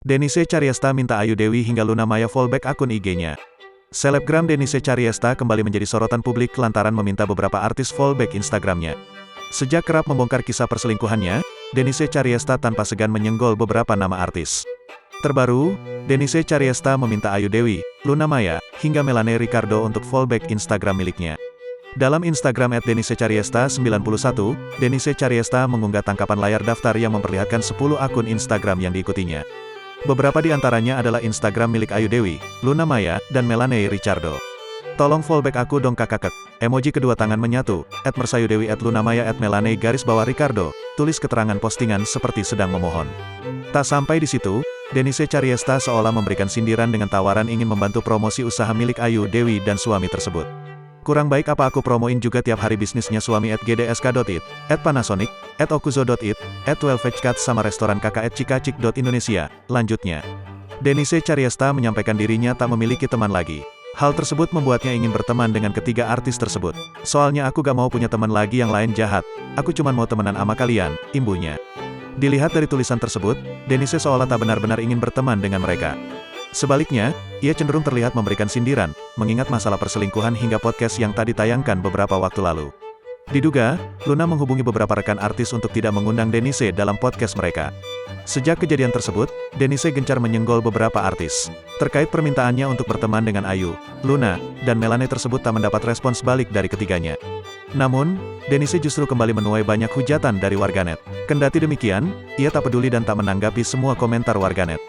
Denise Caryesta minta Ayu Dewi hingga Luna Maya fallback akun IG-nya. Selebgram Denise Caryesta kembali menjadi sorotan publik lantaran meminta beberapa artis fallback Instagramnya. Sejak kerap membongkar kisah perselingkuhannya, Denise Caryesta tanpa segan menyenggol beberapa nama artis. Terbaru, Denise Caryesta meminta Ayu Dewi, Luna Maya, hingga Melanie Ricardo untuk fallback Instagram miliknya. Dalam Instagram @denisecaryesta91, Denise Caryesta mengunggah tangkapan layar daftar yang memperlihatkan 10 akun Instagram yang diikutinya. Beberapa di antaranya adalah Instagram milik Ayu Dewi, Luna Maya, dan Melanie Ricardo. Tolong fallback aku dong kakak. Emoji kedua tangan menyatu, @mersayudewi @lunamaya @melanie_ricardo, tulis keterangan postingan seperti sedang memohon. Tak sampai di situ, Denise Caryesta seolah memberikan sindiran dengan tawaran ingin membantu promosi usaha milik Ayu Dewi dan suami tersebut. Kurang baik apa aku promoin juga tiap hari bisnisnya suami @gdsk.it, @panasonic, @okuzo.it, @12hcat sama restoran kakak @cikacik.indonesia, lanjutnya. Denise Caryesta menyampaikan dirinya tak memiliki teman lagi. Hal tersebut membuatnya ingin berteman dengan ketiga artis tersebut. Soalnya aku gak mau punya teman lagi yang lain jahat, aku cuma mau temenan sama kalian, imbunya. Dilihat dari tulisan tersebut, Denise seolah tak benar-benar ingin berteman dengan mereka. Sebaliknya, ia cenderung terlihat memberikan sindiran, mengingat masalah perselingkuhan hingga podcast yang tadi ditayangkan beberapa waktu lalu. Diduga, Luna menghubungi beberapa rekan artis untuk tidak mengundang Denise dalam podcast mereka. Sejak kejadian tersebut, Denise gencar menyenggol beberapa artis. Terkait permintaannya untuk berteman dengan Ayu, Luna, dan Melanie tersebut tak mendapat respons balik dari ketiganya. Namun, Denise justru kembali menuai banyak hujatan dari warganet. Kendati demikian, ia tak peduli dan tak menanggapi semua komentar warganet.